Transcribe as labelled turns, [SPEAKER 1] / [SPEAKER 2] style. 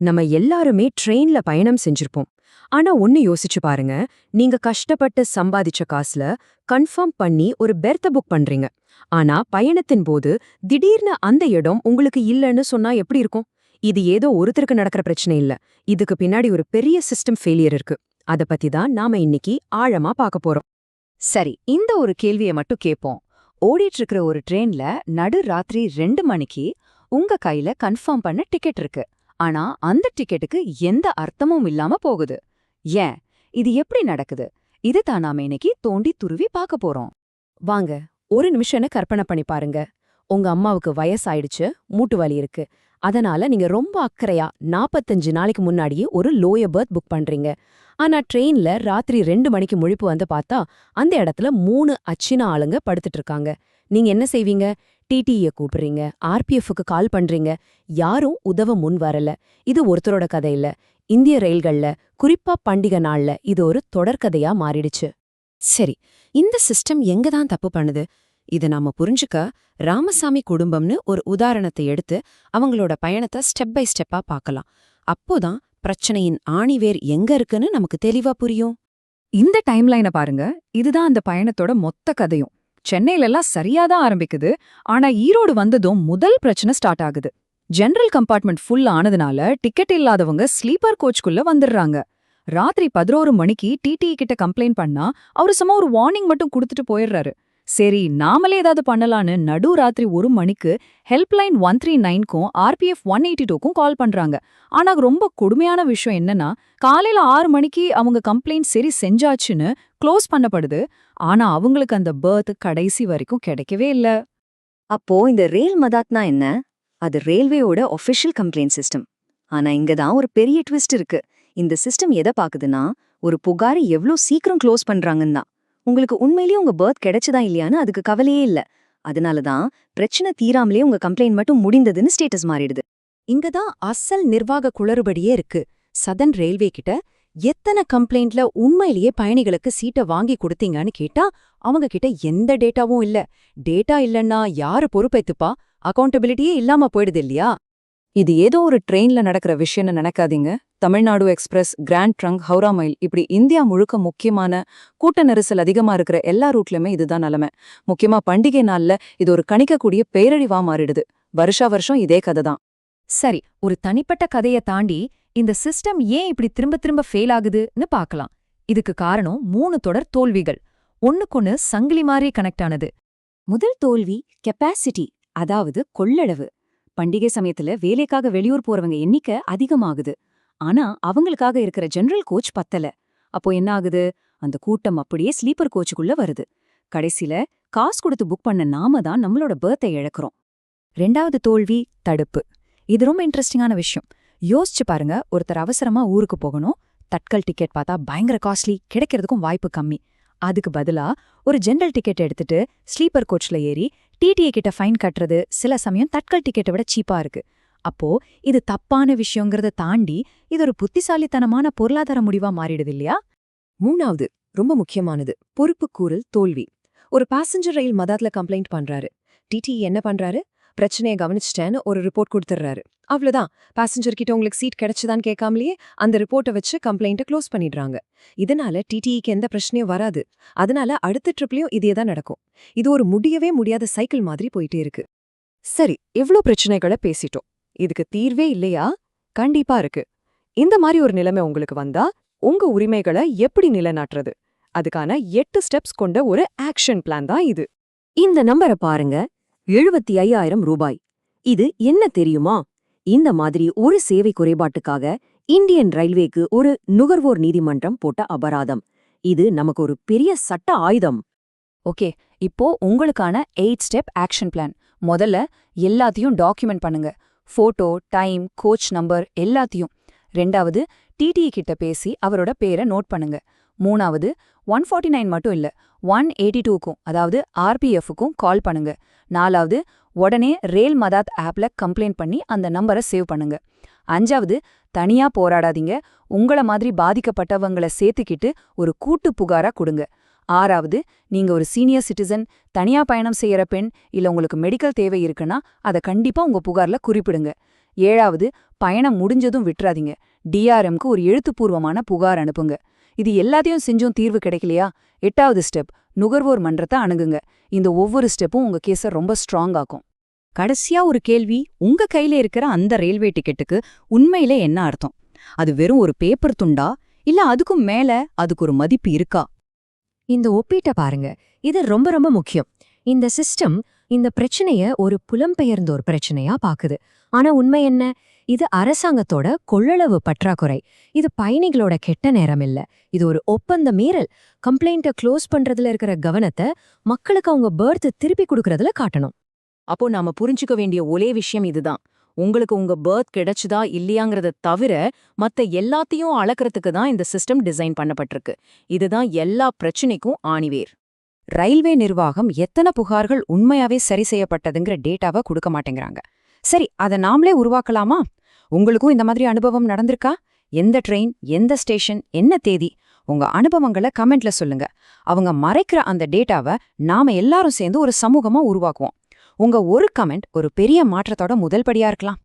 [SPEAKER 1] நம்ம எல்லாருமே ட்ரெயின்ல பயணம் செஞ்சிருப்போம். ஆனா ஒன்னு யோசிச்சு பாருங்க, நீங்க கஷ்டப்பட்டு சம்பாதிச்ச காசுல கன்ஃபார்ம் பண்ணி ஒரு பெர்த்த புக் பண்றீங்க. ஆனா பயணத்தின் போது திடீர்னு அந்த இடம் உங்களுக்கு இல்லன்னு சொன்னா எப்படி இருக்கும்? இது ஏதோ ஒருத்தருக்கு நடக்கிற பிரச்சனை இல்ல. இதுக்கு பின்னாடி ஒரு பெரிய சிஸ்டம் ஃபெயிலியர் இருக்கு. அத பத்தி தான் நாம இன்னைக்கு ஆழமா பார்க்க போறோம்.
[SPEAKER 2] சரி, இந்த ஒரு கேள்வியை மட்டும் கேட்போம். ஓடிட்டு இருக்கிற ஒரு ட்ரெயின்ல நடு ராத்திரி 2 மணிக்கு உங்க கையில கன்ஃபார்ம் பண்ண டிக்கெட் இருக்கு. ஆனா அந்த டிக்கெட்டுக்கு எந்த அர்த்தமும் இல்லாம போகுது. ஏன்? இது எப்படி நடக்குது? இதுதான் நாம இன்னைக்கு தோண்டி துருவி பார்க்க போறோம்.
[SPEAKER 1] வாங்க, ஒரு நிமிஷம்னு கற்பனை பண்ணி பாருங்க. உங்க அம்மாவுக்கு வயசாயிடுச்சு, மூட்டு வலி இருக்கு. அதனால நீங்க ரொம்ப அக்கறையா 45 நாளைக்கு முன்னாடியே ஒரு லோயர் பர்த் புக் பண்றீங்க. ஆனா ட்ரெயின்ல ராத்திரி 2 மணிக்கு முழிப்பு வந்து பார்த்தா அந்த இடத்துல 3 அச்சின ஆளுங்க படுத்துட்டு இருக்காங்க. நீங்க என்ன செய்வீங்க? டிடிஇ கூப்பிடுறீங்க, ஆர்பிஎஃப்க்கு கால் பண்றீங்க. யாரும் உதவ முன் வரல. இது ஒருத்தரோட கதை இல்ல. இந்திய ரயில்கள்ல, குறிப்பா பண்டிகை நாள்ல இது ஒரு தொடர்கதையா மாறிடுச்சு. சரி, இந்த சிஸ்டம் எங்க தான் தப்பு பண்ணுது? இத நாம புரிஞ்சுக்க ராமசாமி குடும்பம்னு ஒரு உதாரணத்தை எடுத்து அவங்களோட பயணத்தை ஸ்டெப் பை ஸ்டெப்பா பார்க்கலாம். அப்போதான் பிரச்சனையின் ஆணிவேர் எங்க இருக்குன்னு நமக்கு தெளிவா புரியும்.
[SPEAKER 2] இந்த டைம்லைனை பாருங்க. இதுதான் அந்த பயணத்தோட மொத்த கதையும். சென்னையில எல்லாம் சரியாதான் ஆரம்பிக்குது. ஆனா ஈரோடு வந்ததும் முதல் பிரச்சனை ஸ்டார்ட் ஆகுது. ஜெனரல் கம்பார்ட்மெண்ட் ஃபுல் ஆனதுனால டிக்கெட் இல்லாதவங்க ஸ்லீப்பர் கோச்குள்ள வந்துடுறாங்க. ராத்திரி 11 மணிக்கு டிடிஇ கிட்ட கம்ப்ளைண்ட் பண்ணா அவரு சும்மா ஒரு வார்னிங் மட்டும் கொடுத்துட்டு போயிடுறாரு. சரி, நாமளே ஏதாவது பண்ணலான்னு நடு ராத்திரி 1 மணிக்கு ஹெல்ப்லைன் 139க்கும் ஆர்பிஎஃப் 182க்கும் கால் பண்றாங்க. ஆனா ரொம்ப கொடுமையான விஷயம் என்னன்னா, காலையில 6 மணிக்கு அவங்க கம்ப்ளைண்ட் சரி செஞ்சாச்சுன்னு க்ளோஸ் பண்ணப்படுது. ஆனா அவங்களுக்கு அந்த பர்த் கடைசி வரைக்கும் கிடைக்கவே இல்ல.
[SPEAKER 3] அப்போ இந்த ரயில் மதாத்னா என்ன? அது ரயில்வேயோட ஒஃபிஷியல் கம்ப்ளைண்ட் சிஸ்டம். ஆனா இங்க தான் ஒரு பெரிய ட்விஸ்ட் இருக்கு. இந்த சிஸ்டம் எதை பாக்குதுன்னா, ஒரு புகாரை எவ்ளோ சீக்கிரம் க்ளோஸ் பண்றாங்கன்னா. உங்களுக்கு உண்மையிலேயே உங்க பர்த் கிடைச்சதா இல்லையான்னு அதுக்கு கவலையே இல்ல. அதனால தான் பிரச்சனை தீராமலே உங்க கம்ப்ளைண்ட் மட்டும் முடிந்ததுன்னு ஸ்டேட்டஸ் மாறிடுது.
[SPEAKER 1] இங்க தான் அசல் நிர்வாக குளறுபடியே இருக்கு. சதன் ரயில்வே கிட்ட எத்தனை கம்ப்ளைண்ட்ல உண்மையிலேயே பயணிகளுக்கு சீட்டை வாங்கி கொடுத்தீங்கன்னு கேட்டா அவங்க கிட்ட எந்த டேட்டாவும் இல்ல. டேட்டா இல்லன்னா யாரு பொறுப்பேத்துப்பா? அக்கௌண்டபிலிட்டியே இல்லாம போயிடுது இல்லையா?
[SPEAKER 2] இது ஏதோ ஒரு ட்ரெயின்ல நடக்கிற விஷயம்னு நினைக்காதீங்க. Tamil Nadu express, grand trunk, Howrah mail இப்படி இந்தியா முழுக்க முக்கியமான கூட்ட நெரிசல் அதிகமா இருக்கிற எல்லா ரூட்லயுமே இதுதான் நிலைமை. முக்கியமா பண்டிகை நாள்ல இது ஒரு கணிக்கக்கூடிய பேரழிவா மாறிடுது. வருஷா வருஷம் இதே கதை தான்.
[SPEAKER 1] சரி, ஒரு தனிப்பட்ட கதையை தாண்டி இந்த சிஸ்டம் ஏன் இப்படி திரும்ப திரும்ப ஃபெயில் ஆகுதுன்னு பார்க்கலாம். இதுக்கு காரணம் 3 தொடர் தோல்விகள். ஒண்ணுக்கொன்னு சங்கிலி மாதிரி கனெக்ட் ஆனது.
[SPEAKER 3] முதல் தோல்வி கெப்பாசிட்டி, அதாவது கொள்ளளவு. பண்டிகை சமயத்துல வேலைக்காக வெளியூர் போறவங்க எண்ணிக்கை அதிகமாகுது. ஆனா அவங்களுக்காக இருக்கிற ஜெனரல் கோச் பத்தல. அப்போ என்ன ஆகுது? அந்த கூட்டம் அப்படியே ஸ்லீப்பர் கோச்சுக்குள்ள வருது. கடைசில காசு கொடுத்து புக் பண்ண நாம தான் நம்மளோட பர்த்தை இழக்கிறோம்.
[SPEAKER 1] 2வது தோல்வி தடுப்பு. இது ரொம்ப இன்ட்ரெஸ்டிங்கான விஷயம். யோசிச்சு பாருங்க, ஒருத்தர் அவசரமா ஊருக்கு போகணும். தட்கல் டிக்கெட் பார்த்தா பயங்கர காஸ்ட்லி, கிடைக்கிறதுக்கும் வாய்ப்பு கம்மி. அதுக்கு பதிலா ஒரு ஜெனரல் டிக்கெட் எடுத்துட்டு ஸ்லீப்பர் கோச்ல ஏறி டிடிஏ கிட்ட ஃபைன் கட்டுறது சில சமயம் தட்கல் டிக்கெட்டை விட சீப்பா இருக்கு. அப்போ இது தப்பான விஷயங்கிறத தாண்டி இது ஒரு புத்திசாலித்தனமான பொருளாதார முடிவா மாறிடுது இல்லையா?
[SPEAKER 3] 3வது ரொம்ப முக்கியமானது பொறுப்புக்கூறல் தோல்வி. ஒரு பாசஞ்சர் ரயில் மதாத்ல கம்ப்ளைண்ட் பண்றாரு. டிடிஇ என்ன பண்றாரு? பிரச்சனையை கவனிச்சிட்டேன்னு ஒரு ரிப்போர்ட் கொடுத்துடுறாரு. அவ்வளவுதான். பாசஞ்சர் கிட்ட உங்களுக்கு சீட் கிடைச்சதான்னு கேட்காமலேயே அந்த ரிப்போர்ட்டை வச்சு கம்ப்ளைண்ட்டை க்ளோஸ் பண்ணிடுறாங்க. இதனால டிடிஇக்கு எந்த பிரச்சனையும் வராது. அதனால அடுத்த ட்ரிப்லயும் இதே தான் நடக்கும். இது ஒரு முடியவே முடியாத சைக்கிள் மாதிரி போயிட்டே இருக்கு.
[SPEAKER 1] சரி, இவ்ளோ பிரச்சனைகளை பேசிட்டோம். இதுக்கு தீர்வே இல்லையா? கண்டிப்பா இருக்கு. இந்த மாதிரி ஒரு நிலைமை உங்களுக்கு வந்தா உங்க உரிமைகளை எப்படி நிலைநாட்டுறது? அதுக்கான 8 ஸ்டெப்ஸ் கொண்ட ஒரு ஆக்ஷன் பிளான் தான் இது.
[SPEAKER 3] இந்த நம்பரை பாருங்க, 75,000 ரூபாய். இது என்ன தெரியுமா? இந்த மாதிரி ஒரு சேவை குறைபாட்டுக்காக இந்தியன் ரயில்வேக்கு ஒரு நுகர்வோர் நீதிமன்றம் போட்ட அபராதம். இது நமக்கு ஒரு பெரிய சட்ட ஆயுதம்.
[SPEAKER 2] ஓகே, இப்போ உங்களுக்கான 8 ஸ்டெப் ஆக்ஷன் பிளான். முதல்ல எல்லாத்தையும் டாக்குமெண்ட் பண்ணுங்க. ஃபோட்டோ, டைம், கோச் நம்பர் எல்லாத்தையும். 2வது டிடிஇ கிட்ட பேசி அவரோட பேரை நோட் பண்ணுங்க. 3வது 149 மட்டும் இல்ல, 182க்கும் அதாவது ஆர்பிஎஃப்க்கும் கால் பண்ணுங்க. 4வது உடனே ரயில் மதாத் ஆப்ல கம்ப்ளைண்ட் பண்ணி அந்த நம்பரை சேவ் பண்ணுங்க. 5வது தனியா போராடாதீங்க, உங்கள மாதிரி பாதிக்கப்பட்டவங்களை சேர்த்துக்கிட்டு ஒரு கூட்டு புகாரா கொடுங்க. 6வது நீங்க ஒரு சீனியர் சிட்டிசன், தனியா பயணம் செய்யற பெண், இல்ல உங்களுக்கு மெடிக்கல் தேவை இருக்குன்னா அதை கண்டிப்பா உங்க புகார்ல குறிப்பிடுங்க. 7வது, பயணம் முடிஞ்சதும் விட்டுறாதீங்க. டிஆர்எம்க்கு ஒரு எழுத்துப்பூர்வமான புகார் அனுப்புங்க. இது எல்லாத்தையும் செஞ்சும் தீர்வு கிடைக்கலையா? 8வது ஸ்டெப், நுகர்வோர் மன்றத்தை அணுகுங்க. இந்த ஒவ்வொரு ஸ்டெப்பும் உங்க கேஸை ரொம்ப ஸ்ட்ராங் ஆக்கும். கடைசியா ஒரு கேள்வி, உங்க கையில இருக்கிற அந்த ரயில்வே டிக்கெட்டுக்கு உண்மையிலே என்ன அர்த்தம்? அது வெறும் ஒரு பேப்பர் துண்டா, இல்ல அதுக்கும் மேல அதுக்கு ஒரு மதிப்பு இருக்கா?
[SPEAKER 3] இந்த ஒப்பீட்ட பாருங்க, இது ரொம்ப ரொம்ப முக்கியம். இந்த சிஸ்டம் இந்த பிரச்சனைய ஒரு புலம்பெயர்ந்தோர் பிரச்சனையா பாக்குது. ஆனா உண்மை என்ன? இது அரசாங்கத்தோட கொள்ளளவு பற்றாக்குறை. இது பயணிகளோட கெட்ட நேரம் இல்ல. இது ஒரு ஒப்பந்த மீறல். கம்ப்ளைண்ட்டை க்ளோஸ் பண்றதுல இருக்கிற கவனத்தை மக்களுக்கு அவங்க பெர்த் திருப்பி கொடுக்கறதுல காட்டணும்.
[SPEAKER 1] அப்போ நாம புரிஞ்சுக்க வேண்டிய ஒரே விஷயம் இதுதான். உங்களுக்கு உங்க பெர்த் கிடைச்சுதா இல்லையாங்கிறத தவிர மத்த எல்லாத்தையும் அளக்கறதுக்கு தான் இந்த சிஸ்டம் டிசைன் பண்ணப்பட்டிருக்கு. இதுதான் எல்லா பிரச்சனைக்கும் ஆணிவேர்.
[SPEAKER 2] ரயில்வே நிர்வாகம் எத்தனை புகார்கள் உண்மையாவே சரி செய்யப்பட்டதுங்கிற டேட்டாவை கொடுக்க மாட்டேங்கிறாங்க. சரி, அதை நாமளே உருவாக்கலாமா? உங்களுக்கும் இந்த மாதிரி அனுபவம் நடந்திருக்கா? எந்த ட்ரெயின், எந்த ஸ்டேஷன், என்ன தேதி? உங்க அனுபவங்களை கமெண்ட்ல சொல்லுங்க. அவங்க மறைக்கிற அந்த டேட்டாவை நாம எல்லாரும் சேர்ந்து ஒரு சமூகமா உருவாக்குவோம். உங்க ஒரு கமெண்ட் ஒரு பெரிய மாற்றத்தோட முதல் படியா இருக்கலாம்.